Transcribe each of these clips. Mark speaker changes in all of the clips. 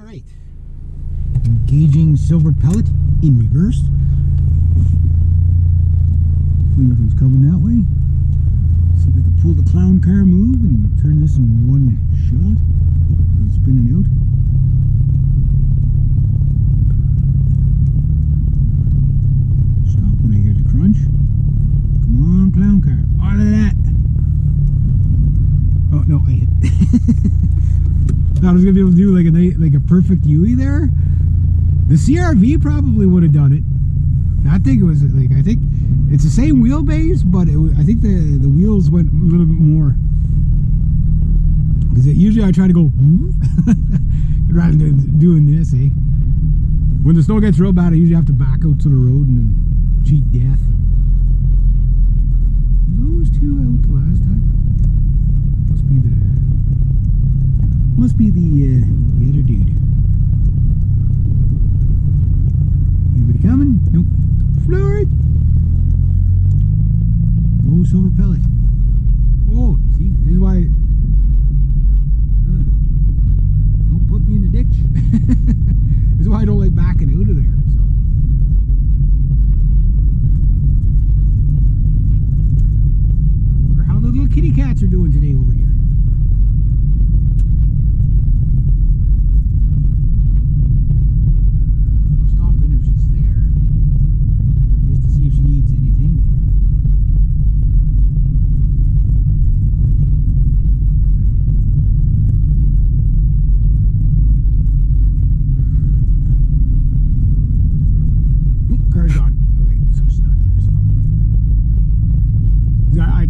Speaker 1: Alright. Engaging silver pellet in reverse. Hopefully nothing's coming that way. See if I can pull the clown car move and turn this in one shot. It's spinning out. Stop when I hear the crunch. Come on, clown car. Out of that. Oh no, I hit. Thought I was gonna be able to do like a perfect UE there. The CRV probably would have done it. I think it was like, I think it's the same wheelbase, but I think the wheels went a little bit more. Because usually I try to go rather than doing this, eh? When the snow gets real bad, I usually have to back out to the road and then cheat death. Those two out the last time. Must be the other dude. Anybody coming? Nope. Floor it. Go silver pellet. Oh, see, this is why. Don't put me in the ditch. This is why I don't like backing out of there. So. I wonder how the little kitty cats are doing today over here.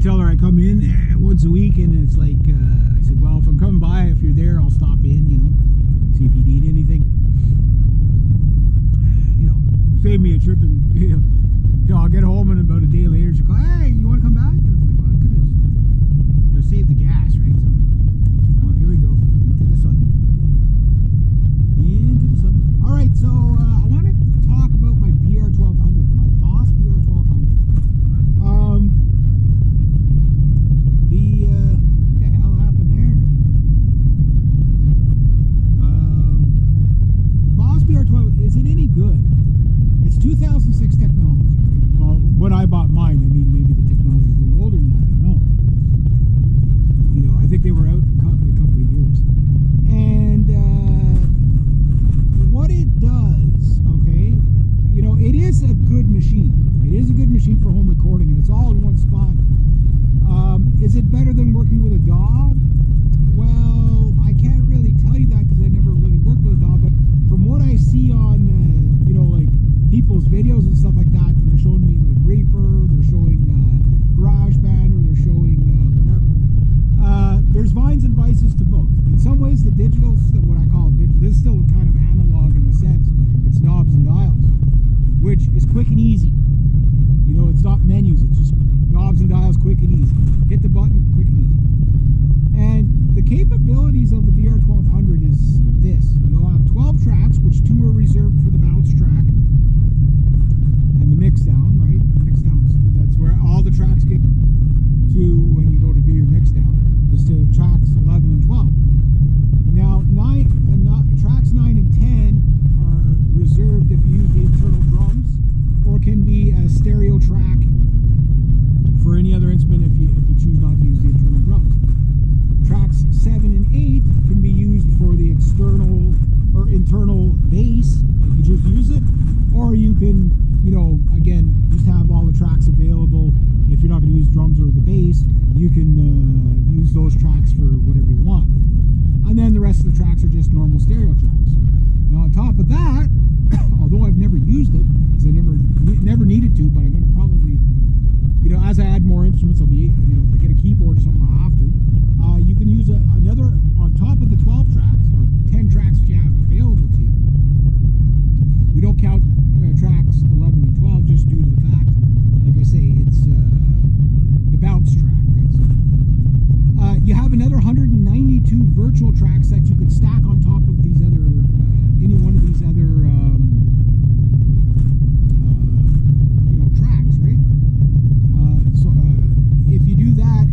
Speaker 1: Tell her I come in once a week, and it's like I said, well, if I'm coming by, if you're there, I'll stop in, you know, see if you need anything, you know, save me a trip. And you know, I'll get home and about a day later she'll go, hey, you want to come back? And it's like, well, I could have, you know, saved the gas, right? So, well, here we go, into the sun, all right. So I want to talk about my BR1200, my Boss BR1200. What the hell happened there? Boss BR12, is it any good? It's 2006 technology, right? Well, when I bought mine, I mean, maybe the technology is a little older than that, I don't know. You know, I think they were out a couple of years. And what it does, okay, you know, it is a good machine. It is a good machine for home recording, and it's all in one spot. Is it better than working with a DAW? Well, I can't really tell you that because I never really worked with a DAW, but from what I see on, you know, like people's videos and stuff like that, they're showing me like Reaper, they're showing GarageBand, or they're showing whatever. There's vines and vices to both. In some ways, the digital, what I call digital, this is still kind of analog in a sense. It's knobs and dials, which is quick and easy. You know, it's not menus, it's just knobs and dials, quick and easy. Hit the button, quick and easy. And the capabilities of the BR1200 is this. You'll have 12 tracks, which 2 are reserved for the bounce track and the mix down, right? The mix down, that's where all the tracks get to when you go to do your mix down, is to tracks 11 and 12. Now, tracks 9 and 10 are reserved if you use the internal drums, or can be a stereo track for any other instrument if you choose not to use the internal drums. Tracks 7 and 8 can be used for the external or internal bass if you choose to use it, or you can, you know, again, just have all the tracks available. If you're not going to use drums or the bass, you can use those tracks for whatever you want. And then the rest of the tracks are just normal stereo tracks. Now on top of that, although I've never used it, because I never needed to, but I'm going to probably, you know, as I add more instruments, I'll be, you know, if I get a keyboard or something, I'll have to. You can use another, on top of the 12 tracks, or 10 tracks that you have available to you. We don't count tracks 11 and 12 just due to the fact, like I say, it's the bounce track, right? So, you have another 192 virtual tracks that you could stack on top of these other, any one of these other, you know, tracks, right? So if you do that,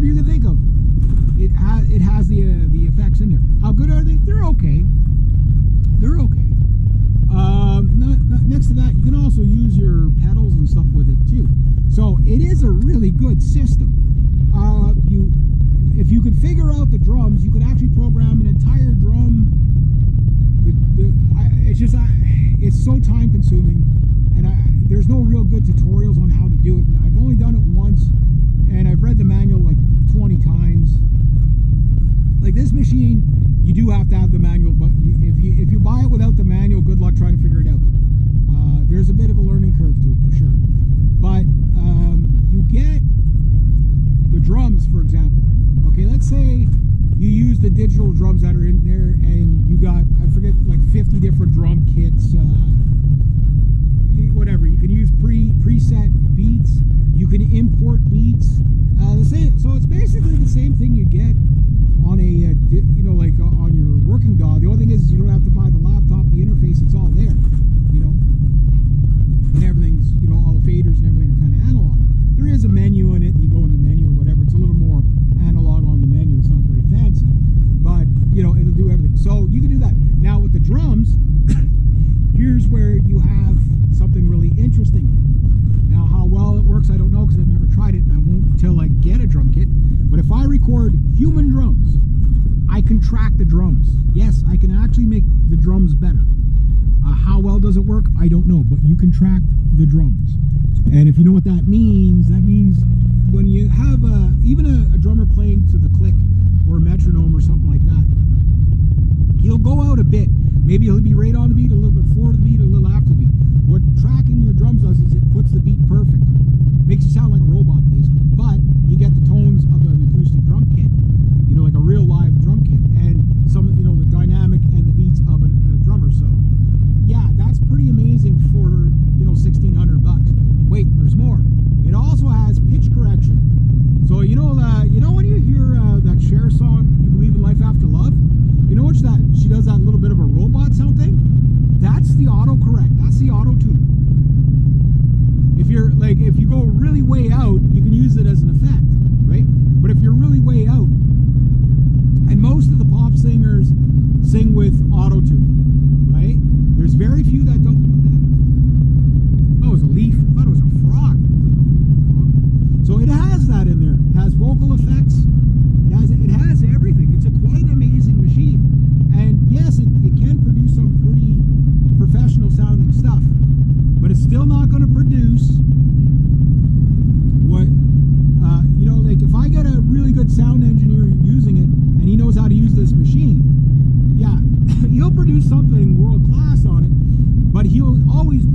Speaker 1: whatever you can think of. It has the effects in there. How good are they? They're okay. They're okay. Next to that, you can also use your pedals and stuff with it too. So it is a really good system. If you could figure out the drums, you could actually program an entire drum. It's so time consuming, and there's no real good tutorials on how to do it. And I've only done it once, and I've read the manual like 20 times. Like this machine, you do have to have the manual, but if you buy it without the manual, good luck trying to figure it out. There's a bit of a learning curve to it for sure. But you get the drums, for example. Okay, let's say you use the digital drums that are in there, and you got, I forget, like 50 different drum kits. Whatever, you can use preset beats. You can import beats. So it's basically the same thing you get on a, like on your working DAW. The only thing is you don't have to buy the laptop, the interface, it's all there, and everything's, all the faders and everything are kind of analog. There is a menu in it, and you go in the menu or whatever. It's a little more analog on the menu. It's not very fancy, but, it'll do everything. So you can do that. Now with the drums, here's where you have something really interesting. Now, how well it works, I don't know, because I've never tried it, and I won't until I get a drum kit. But if I record human drums, I can track the drums. Yes, I can actually make the drums better. How well does it work? I don't know, but you can track the drums. And if you know what that means when you have even a drummer playing to the click or a metronome or something like that, he'll go out a bit. Maybe he'll be right on the beat, a little bit before the beat, a little after the beat. What tracking your drums does is it puts the beat perfect. Makes you sound like a robot, basically. But you get the tones of an acoustic drum kit, like a real live drum kit, and some, the dynamic and the beats of a drummer. So, yeah, that's pretty amazing for, $1,600. Wait, there's more. It also has pitch correction. So, when you hear that Cher song, "You Believe in Life After Love," she does that little bit of a robot sound thing. That's the autocorrect. That's the auto tune. If you go really way out, you can use it as an effect, right? But if you're really way out, and most of the pop singers sing with auto tune, right? There's very few that don't. What the heck? Oh, it was a leaf. I thought it was a frog. So it has that in there. It has vocal effects. It has everything. It's a quite amazing machine. And yes, it can produce some pretty professional sounding stuff, but it's still not going to produce what, if I get a really good sound engineer using it, and he knows how to use this machine, yeah, he'll produce something world class on it, but he'll always